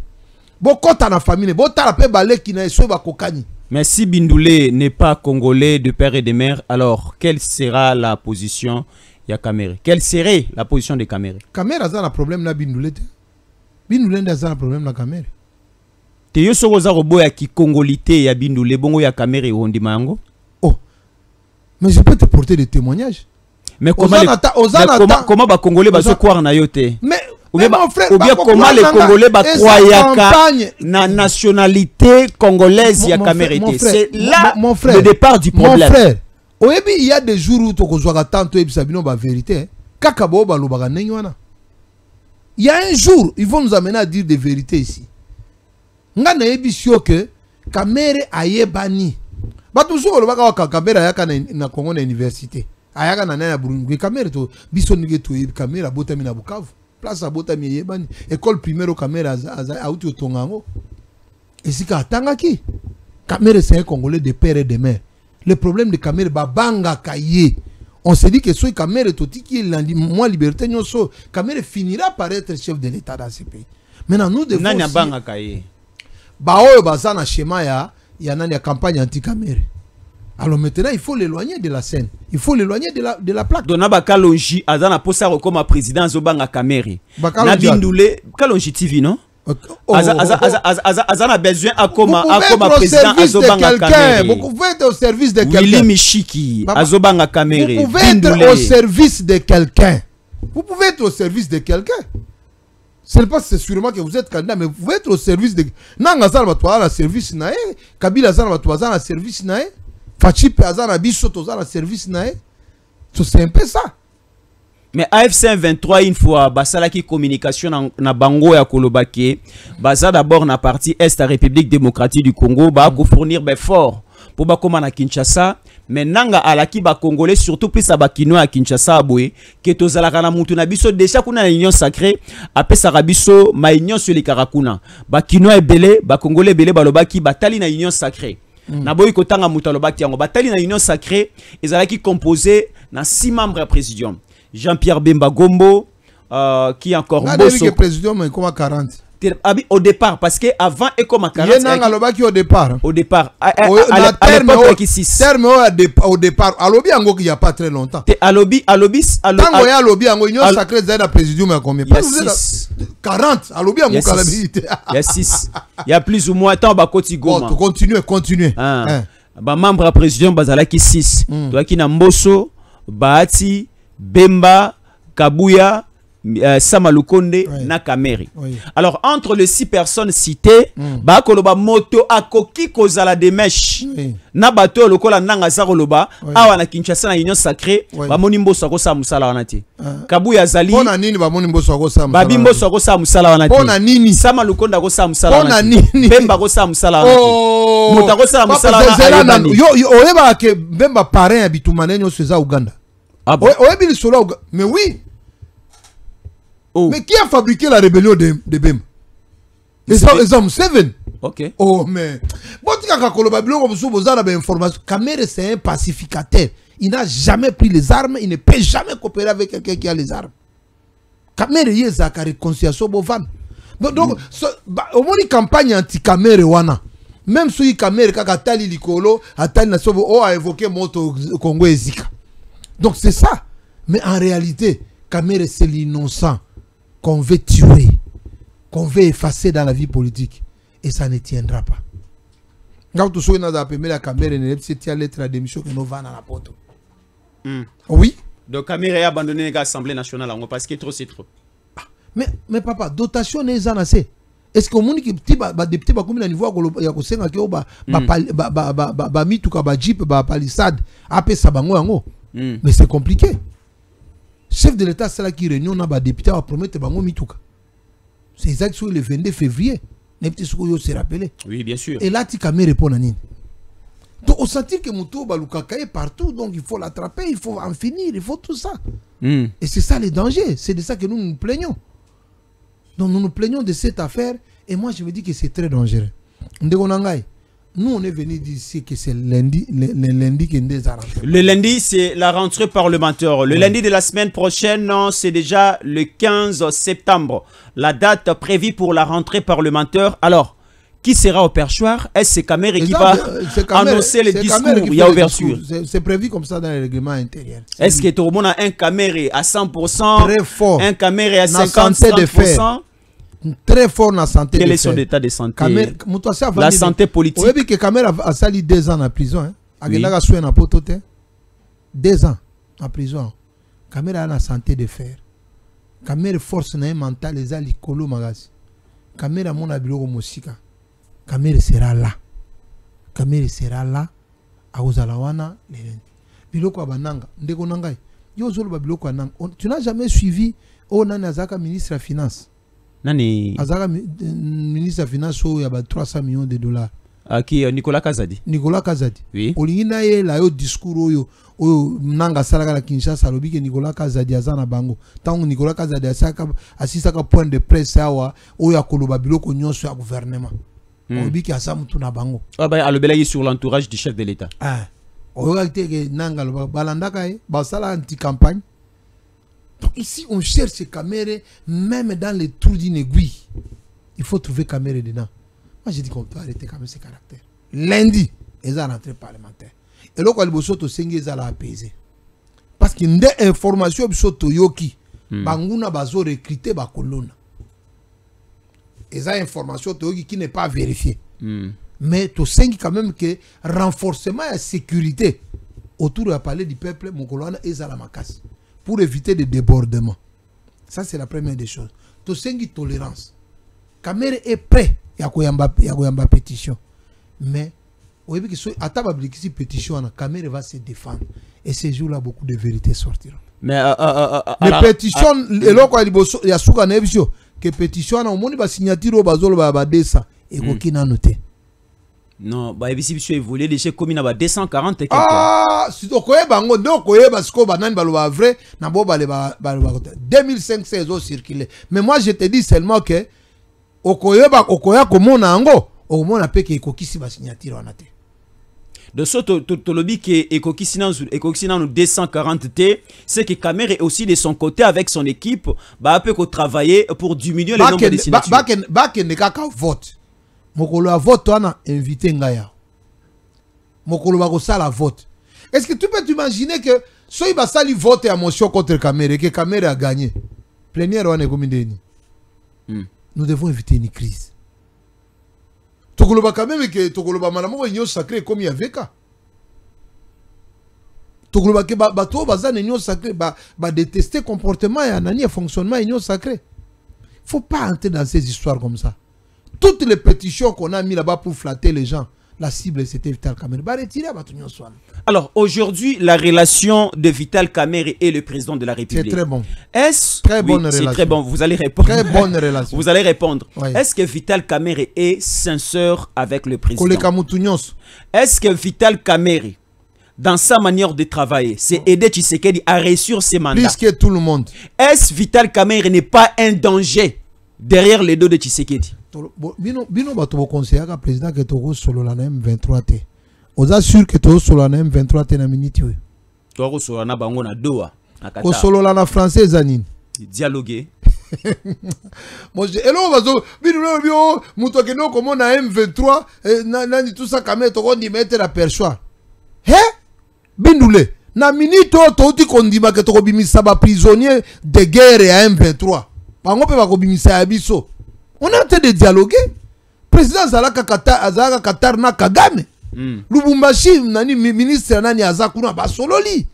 bokota na famille botala pe baleki na eso ba kokani. Mais si Bindoulé n'est pas congolais de père et de mère, alors quelle sera la position ya Kamere? Quelle serait la position de Kamere? Kamere a un problème na Bindoulé. Bindoulé a un problème na Kamere. Te yo soko za roboya ki congolité ya Bindoulé bongo ya Kamere hondi mango. Oh. Mais je peux te porter des témoignages. Mais comment ba congolais ba so croire na yo te? Mais ou bien comment les Congolais croient na nationalité congolaise ya Kamere? C'est là le départ du problème. Mon frère, il y a des jours où tu as tant de vérité. Il y a un jour, ils vont nous amener à dire des vérités ici. Ngana ebisio que Kamere ayebani. Ba toujours le baka Kamere ayaka na Congo na université. Ayaka na na Burundi. Kamere to biso nige to Kamere abotami na Bukavu. Place abotami yebani. École primaire au Kamere a outi au Tongango. Et si katanga ki Kamere c'est un Congolais de père et de mère. Le problème de Kamere babanga kaye. On se dit que soit Kamere toti qui est moins liberté nyoso Kamere finira par être chef de l'État dans ce pays. Maintenant nous devons nani banga kaye. Baoyo bazana schéma ya nani ya campagne anti-Kamere. Alors maintenant il faut l'éloigner de la scène. Il faut l'éloigner de la plaque. Donaba Kalonji azana posa comme président zobanga Kamere. Na Bindoulé Kalonji TV non? Azana besoin akoma président azobanga Kamere. Vous pouvez être au service de quelqu'un. Willy Michiki azobanga Kamere. Vous pouvez être au service de quelqu'un. Vous pouvez être au service de quelqu'un. C'est pas sûrement que vous êtes candidat, mais vous pouvez être au service de... Nanga zala batwa la service nae, Kabila zala batwa la service nae, Fachipe azana bisoto zala service nae. C'est un peu ça. Mais AFC 23 une fois basala qui communication na bango ya kolobake, basa d'abord na partie est la République démocratique du Congo ba ko fournir fort pour ba koma na Kinshasa. Mais nanga alaki ba congolais surtout plus à bakino à Kinshasa aboué que tozalaka na mutu na biso déjà kuna na union sacrée apesa rabiso ma union sur les karakuna bakino ebele ba congolais ebele balobaki batali na union sacrée na boyi kotanga mutu alobaki yango batali na union sacrée ezalaki composé na 6 membres à présidium Jean-Pierre Bemba Gombo qui encore Bosso présidium comment 40 au départ parce que avant et comme à 40 au départ au départ à départ alobi ango qui y a pas très longtemps alobi tango ya alobi ango union sacrée za na présidium à combien 40 alobi ango calabilité il y a 6 il y a plus ou moins temps ba koti goma continuer ba membre à présidium bazala ki 6 toi qui na Mbosso Bahati Bemba Kabuya Samalukonde Oui. na Kamere. Oui. Alors entre les 6 personnes citées, ba koloba moto akoki kozala de mèche. Oui. Na bato lokola nanga za koloba Oui. awa na Kinshasa na Union Sacrée Oui. ba moni mboso ko sa musala wana te. Kabuya zali Pona nini ba moni mboso ko sa musala. ba bimboso ko sa musala wana te. Pona nini Samalukonde ko sa musala wana. Pona nini Bemba ko sa musala wana te. Oh, Muta ko sa musala wana. yo oyeba ke Bemba parrain ya bitumane nyoso za Uganda. Ah bon? Oyebi li solo mais oui. Oh. Mais qui a fabriqué la rébellion de Bemba? Les hommes 7. OK. Oh mais bon tu as koloba biloko boso bozala ba information. Kamere c'est un pacificateur. Il n'a jamais pris les armes, il ne peut jamais coopérer avec quelqu'un qui a les armes. Kamere yeza ka réconciliation bovan. Donc au moins campagne anti-Kamere wana. Même si Kamere kaka tali likolo, atali na sobo o a évoqué moto Congo ezika. Donc c'est ça. Mais en réalité, Kamere c'est l'innocent qu'on veut tuer, qu'on veut effacer dans la vie politique. Et ça ne tiendra pas. Quand tu sois dans la première Kamere, c'est la lettre de démission que nous vendons à la porte. Oui. Donc Kamere a abandonné l'Assemblée nationale parce que trop c'est trop. Mais papa, dotation n'est pas assez. Est-ce que mon équipe député va comme niveau ya ko senga ke ba mituka ba jeep ba palissade apé sabango yango. Mais c'est compliqué. Chef de l'État c'est là qui réunion na ba député va promettre bango mituka. C'est exact sur le 22 février. Les petits soukoyo se rappeler. Oui, bien sûr. Et là tu Kamere répond à nini. Donc on sentit que Mouto Balukaka est partout, donc il faut l'attraper, il faut en finir, il faut tout ça. Et c'est ça le danger, c'est de ça que nous nous plaignons. Donc nous nous plaignons de cette affaire et moi je me dis que c'est très dangereux. Nous on est venu d'ici que c'est lundi, le lundi qui est rentré. Le lundi c'est la rentrée parlementaire. Le lundi de la semaine prochaine, c'est déjà le 15 septembre. La date prévue pour la rentrée parlementaire. Alors, qui sera au perchoir? Est-ce que Kamere qui va annoncer le discours? Il y a ouverture. C'est prévu comme ça dans le règlement intérieur. Est-ce que tout le monde a un Kamere à 100%? Très fort. Un Kamere à 50%? Très fort dans la santé. Quel est son état de santé? La santé politique. Vous avez vu que Kamere a sali 2 ans en prison. Il a 2 ans en prison. Kamere a la santé de fer. Kamere force mentale les alikolo magasi. Kamere a mon abilo musika. Kamere sera là. Kamere sera là. A Ozalawana. Biloko abananga. Ndeko nangai. Yo zolo biloko ananga. Tu n'as jamais suivi Onani Azaka ministre de la Finance. Nani Azaka ministre de la Finance il y a 300 millions de dollars. Qui Nicolas Kazadi. Nicolas Kazadi. Oui. Olingina ye la yo discours oyo nanga salaka la Kinshasa lobi ke Nicolas Kazadi azana bango. Tango Nicolas Kazadi asisaka point de presse awa oyo akoloba biloko nyonso ya gouvernement. Lobi ke asa mutu na bango. Ah bah alobela sur l'entourage du chef de l'État. Ah. Oyo ke nanga loba balandaka ye basala anti-campagne. Donc ici, on cherche ces caméras, même dans les trous d'une aiguille. Il faut trouver caméras dedans. Moi, j'ai dit qu'on doit arrêter quand même ces caractères. Lundi, ils ont rentré parlementaire. Et là, quand ils sont au Sengi, ils ont apaisé. Parce qu'il y a des informations qui sont au Yoki. Banguna bazo recruté ba kolona. Ils ont des informations qui n'est pas vérifiée. Mais au Sengi, quand même, que renforcement et sécurité autour de la palais du peuple, mon colonne, ils ont la macasse. Pour éviter des débordements. Ça, c'est la première des choses. To sengi tolérance. Kamere est prêt. Il y a une pétition. Mais, vous voyez que si cette pétition, Kamere va se défendre. Et ces jours-là, beaucoup de vérités sortiront. Mais, les pétitions, il y a souvent une émission. Que pétition, on a une signature au bazolo badesa. Et qui n'a noté. Non, bah si évolué déjà comme il a 240 et quelques. Ah, si tu connais bango donc parce que banan baloba vrai na bo bale ba 2500 ont circulé. Mais moi je te dis seulement que okoya komona ngo omona pe ke kokisi ba signature on a te. De ce to lobby que ekokisina nous 240 T, c'est que Kamere est aussi de son côté avec son équipe bah peut travailler pour diminuer le nombre de signatures. Ba ne kaka vote. Mokolo a vote wana invité ngaya. Mokolo ba ko sala vote. Est-ce que tu peux t'imaginer que so il va sali vote à motion contre Kamere que Kamere a gagné. Plénière wana comme ndeni. Nous devons éviter une crise. Tokolo ba quand même que tokolo ba malamo nyo sacré comme il y avait ka. tokoloba ke bato baza union sacrée ba détester comportement et anani fonctionnement union sacrée. Faut pas entrer dans ces histoires comme ça. Toutes les pétitions qu'on a mis là-bas pour flatter les gens, la cible c'était Vital Kamerhe. Bah retirer à Batunyon Swan. Alors aujourd'hui, la relation de Vital Kamerhe et le président de la République. C'est très bon. Est-ce très bonne relation. C'est très bon. Vous allez répondre. Très bonne relation. Vous allez répondre. Oui. Est-ce que Vital Kamerhe est sincère avec le président? Est-ce que Vital Kamerhe, dans sa manière de travailler, c'est aider Tshisekedi à réussir ses mandats? Plus que tout le monde. Est-ce Vital Kamerhe n'est pas un danger derrière les dos de Tshisekedi? Bino bato conseiller ka président que toko solo la M23 te. Oza sûr que toko solo la M23 te na minute yo. Toko solo na bango na doa. Ko solo la na français zanine. Dialoguer. Moi je hello bazo bino bio muto ke no komo na M23 na tout ça Kamerhe toko ndi mettre la perchoir. Bindule na minute to ti kondima ke toko bimisa ba prisonnier de guerre à M23. Bango pe bako bimisa ya biso. On est en train de dialoguer. Président Zalaka Qatar na Kagame. Lubumbashi nani ministre nani azakuna ba sololi.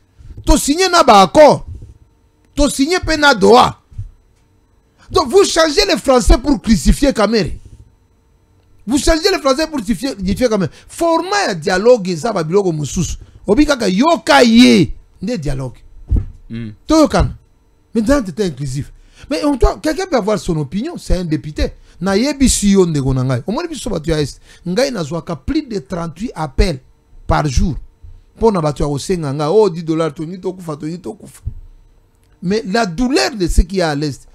To signer na ba accord. To signer pe na Doha. Donc vous changez les Français pour crucifier Kamerhe. Vous changez les Français pour crucifier Kamerhe. Format dialogue ça ba biloko mususu. Obika ka yoka ye ne dialogue. Toyokan. Maintenant tu es inclusif. Mais quelqu'un peut avoir son opinion, c'est un député. Na yebi siyo ndeko na ngai. Omoni biso batu ya est. Ngai na zwaka plus de 38 appels par jour. Pour na batu ya osenga nga oh $10 toni to kufa. Mais la douleur de ce qui est à l'est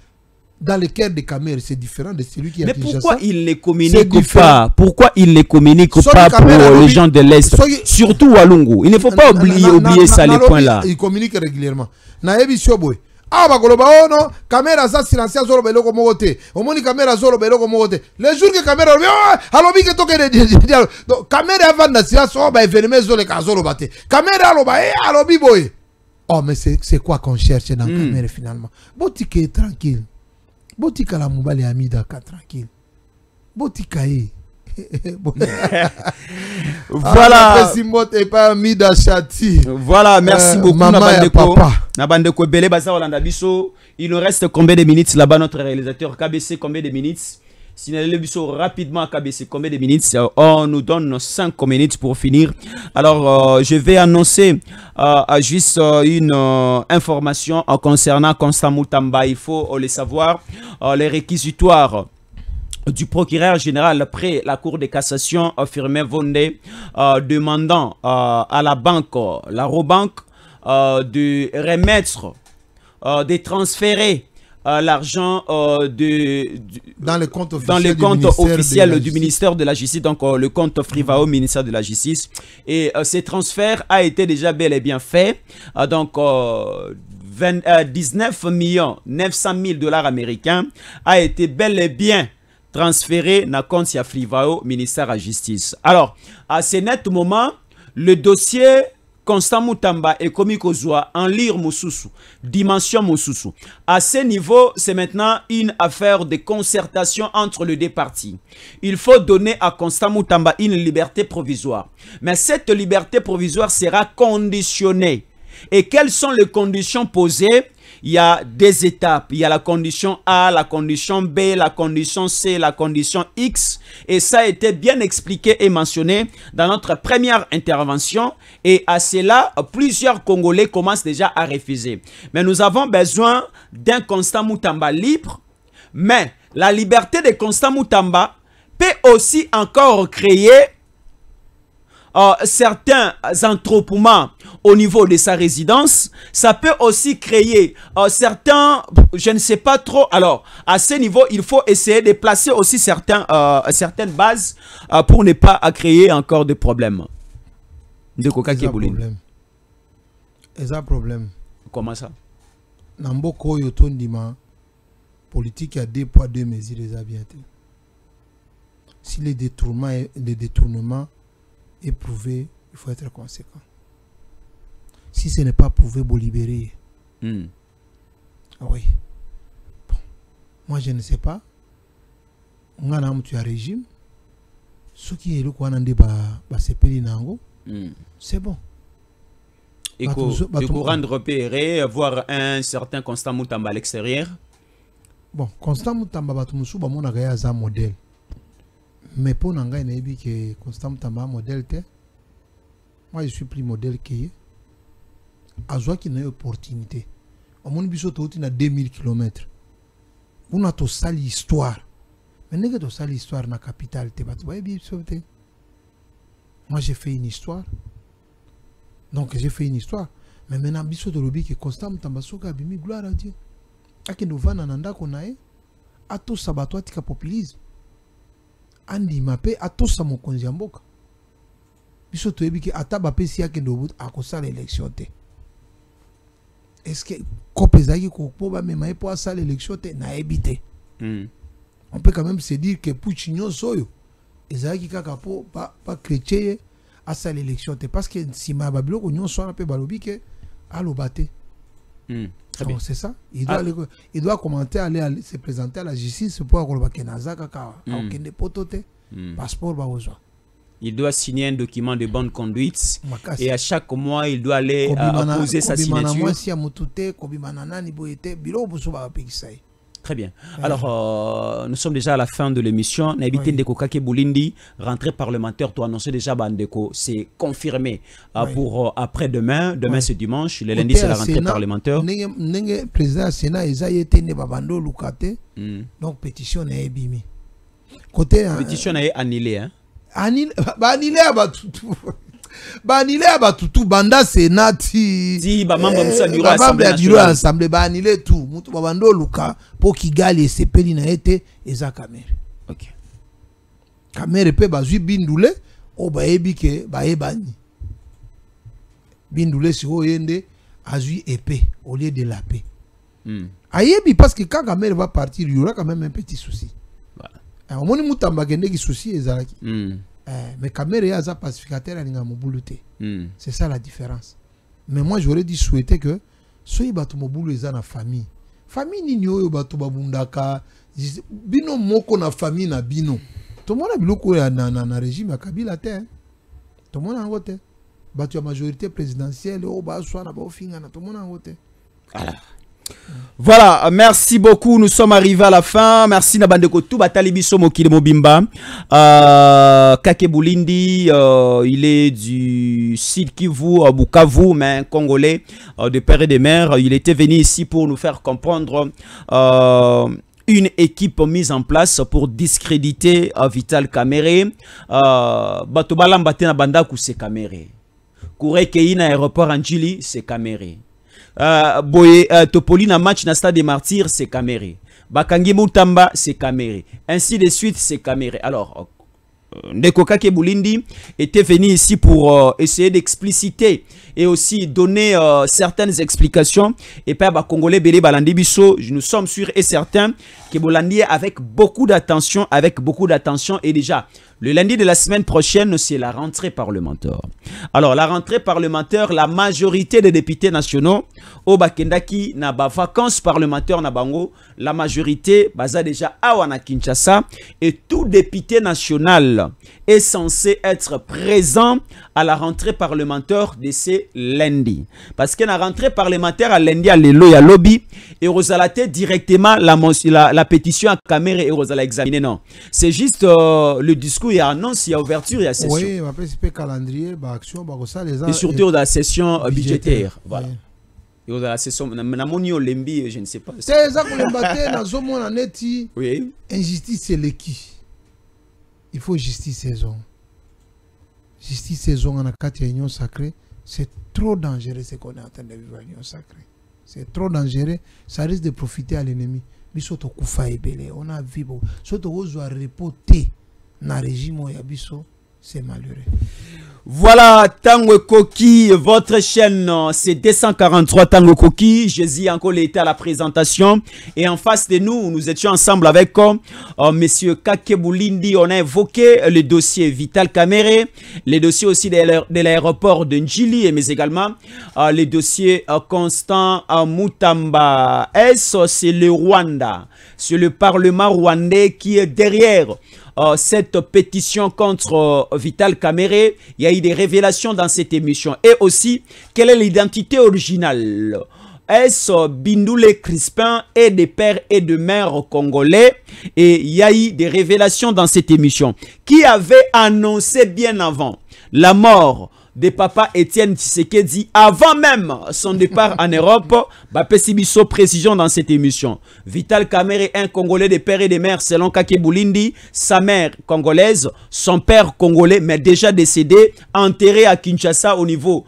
dans le cœur de Kamerhe, c'est différent de celui qui est à Kinshasa. Mais pourquoi il ne communique pas? Pourquoi il ne communique pas pour les gens de l'est? Surtout Walungu. Il ne faut pas oublier ça, les points là. Il communique régulièrement. Na yebi siyo boy. Ah bakoloba oh non Kamerhe za silencieux zolo beloko mogote omoni Kamerhe zolo beloko mogote les jours que Kamerhe alobi ke toke de donc Kamerhe avant na silence oh ba événement zolo ka zolo bate Kamerhe aloba alobi boy. Oh mais c'est quoi qu'on cherche dans Kamerhe finalement? Botike tranquille, botika la mobali amida ka tranquille, botika voilà. Voilà, merci beaucoup. Nabandeko Bele Baza Olanda Biso. Il nous reste combien de minutes là-bas, notre réalisateur KBC, combien de minutes? Signalez Biso rapidement à KBC, combien de minutes? On nous donne 5 minutes pour finir. Alors, je vais annoncer juste une information concernant Constant Moutamba. Il faut le savoir. Les réquisitoires du procureur général après la Cour de cassation Firmin Vondé demandant à la banque, la Robank, de remettre, de transférer l'argent dans le compte officiel du ministère de la Justice, donc le compte Frivao ministère de la Justice. Et ce transfert a été déjà bel et bien fait. Donc 19 900 000 $ américains a été bel et bien transféré na compte ya Frivao ministère de la Justice. Alors, à ce net moment, le dossier Constant Moutamba et Komi Kozwa en lire Moussousou, dimension Moussousou. À ce niveau, c'est maintenant une affaire de concertation entre les deux parties. Il faut donner à Constant Moutamba une liberté provisoire. Mais cette liberté provisoire sera conditionnée. Et quelles sont les conditions posées? Il y a des étapes. Il y a la condition A, la condition B, la condition C, la condition X. Et ça a été bien expliqué et mentionné dans notre première intervention. Et à cela, plusieurs Congolais commencent déjà à refuser. Mais nous avons besoin d'un Constant Moutamba libre. Mais la liberté de Constant Moutamba peut aussi encore créer certains attroupements au niveau de sa résidence. Ça peut aussi créer certains, je ne sais pas trop. Alors, à ce niveau, il faut essayer de placer aussi certaines bases pour ne pas créer encore de problèmes. De coca qui est un problème. Comment ça? Namboko yotondima politique a 2 poids 2 mesures les aviatés. Si les détournements est prouvé, il faut être conséquent. Si ce n'est pas prouvé, vous libérer. Ah oui. Bon. Moi, je ne sais pas. On a un régime. Ce qui est le quoi c'est bon. Et de rendre repéré, voir un certain Constant Moutamba à l'extérieur. Bon, Constant Moutamba, Batumusu, mon agaya un modèle. Mais pour Nanga, il y a que Constant Moutamba modèle. Moi, je suis plus modèle qu'il y a. Azwa qui n'a eu opportunité. Au monde biso a 2000 km. On a tout ça l'histoire. Mais n'est-ce que ça l'histoire dans la capitale? Moi, j'ai fait une histoire. Donc, j'ai fait une histoire. Mais maintenant, biso de l'obi qui est constant, Moutamba bimi gloire à Dieu. Ake nous va nananda konae. Ato sabato atika populisme. Andi mape ato sa mokonzi mboka. Biso to ebi ki atabape si ake no but akosa l'élection te. Est-ce que Kopezaki Kopoba même pour ça l'élection n'a évité. On peut quand même se dire que Puchinyo Soyo Ezaki Kakapo pas chrétien à ça l'élection parce que si ma babilo qu'on soit un peu balobi que à l'obate. C'est ça. Il doit commenter aller se présenter à la justice pour avoir le Kenaza Kaka aucun potote passeport baozo. Il doit signer un document de bonne conduite et à chaque mois, il doit aller poser sa signature. Très bien. Alors, nous sommes déjà à la fin de l'émission. Nabité Ndeko Kake Boulindi, rentrée parlementaire, tu as annoncé déjà, Bandeko, c'est confirmé pour après-demain. Demain, c'est dimanche. Le lundi, c'est la rentrée parlementaire. Le président du Sénat, donc, pétition n'est bimi. Pétition n'est annulée, hein? Annulé abatutu banda senati si ba mamba musa diro assemblée ba annulé tout mutu babando luka po Kigali sepeli na ete eza kamere. OK. Kamere pe bazui bindule o ba ebi ke ba ebani. Bindule si o yende azui épée au lieu de la paix. Ayebi parce que quand Kamere va partir, il y aura quand même un petit souci. Au moins, Moutamba kende qui souci ezalaki. Mais Kamere est un pacificateur à Ningamobulute. C'est ça la différence. Mais moi, j'aurais dit souhaiter que soyez batumobulu est dans la famille. Famille n'ignoye batubabundaka. Bino moko na famille na bino. Tout le monde a biloko na régime à Kabila te. Tout le monde a voté. Batu la majorité présidentielle au bas soit na ba ofinga na tout le monde a voté. Voilà, merci beaucoup. Nous sommes arrivés à la fin. Merci Nabandeko tout Batalibiso Mokile Mobimba. Kake Boulindi, il est du Sud Kivu, Bukavu, mais un Congolais de père et de mère. Il était venu ici pour nous faire comprendre une équipe mise en place pour discréditer Vital Kamerhe. Batobalam Batena Bandaku, c'est Kamerhe. Kourekeina aéroport Anjili, c'est Kamerhe. Boye Topoli na match na stade des martyrs, c'est Kamerhe. Bakangi Moutamba, c'est Kamerhe. Ainsi de suite, c'est Kamerhe. Alors, Ndeko Kake Boulindi était venu ici pour essayer d'expliciter et aussi donner certaines explications. Et puis, Congolais Bélé Balandi Bisso, nous sommes sûrs et certains que Bolandi avec beaucoup d'attention, et déjà, le lundi de la semaine prochaine, c'est la rentrée parlementaire. Alors, la rentrée parlementaire, la majorité des députés nationaux, au Bakendaki, na ba vacances parlementaires na bango, la majorité, baza déjà à Wana Kinshasa, et tout député national est censé être présent à la rentrée parlementaire de ce lundi. Parce que la rentrée parlementaire à lundi, à l'élo et à lobby, et Rosalate directement la pétition à Kamerhe et Rosala examiner. Non, c'est juste le discours. Il y a annonce, il y a ouverture, il y a session. Oui, il calendrier, action, et surtout dans la session budgétaire. Voilà. Et dans la session, je ne sais pas. C'est ça qu'on a dit. Oui. Injustice, c'est l'équipe. Il faut justice saison. Justice saison en a 4 unions sacrées. C'est trop dangereux ce qu'on est en train de vivre à l'union sacrée. C'est trop dangereux. Ça risque de profiter à l'ennemi. Mais surtout, on a vu. Surtout, on doit reporter. Na régime Yabiso, c'est malheureux. Voilà, Tango Koki, votre chaîne, c'est 243 Tango Koki. Jésus encore été à la présentation. Et en face de nous, nous étions ensemble avec monsieur Kake Boulindi. On a évoqué le dossier Vital Kamerhe, les dossiers aussi de l'aéroport de Njili, mais également les dossiers Constant Moutamba. C'est le Rwanda, c'est le Parlement rwandais qui est derrière cette pétition contre Vital Kamerhe. Il y a eu des révélations dans cette émission. Et aussi, quelle est l'identité originale? Est-ce Bindoulé Crispin et des pères et de mères congolais? Et il y a eu des révélations dans cette émission. Qui avait annoncé bien avant la mort de papa Étienne Tshisekedi avant même son départ en Europe? Pesibiso précision dans cette émission. Vital Kamerhe, un Congolais de père et de mère selon Kake Boulindi, sa mère congolaise, son père congolais mais déjà décédé, enterré à Kinshasa au niveau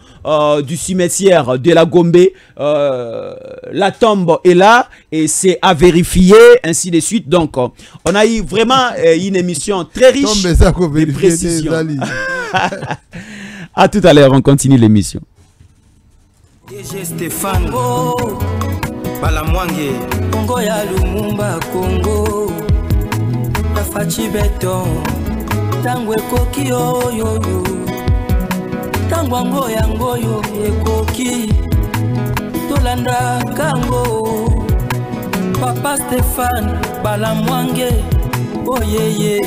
du cimetière de la Gombe. La tombe est là et c'est à vérifier, ainsi de suite. Donc on a eu vraiment une émission très riche de précisions. À tout à l'heure, on continue l'émission. DG Stéphane Balamwange Congo ya Lumumba Congo Bafachi Beton Tangwe koki oyo Tangwango yango yo ekoki Tolanda kango Papa Stéphane Balamwange Oh yeah yeah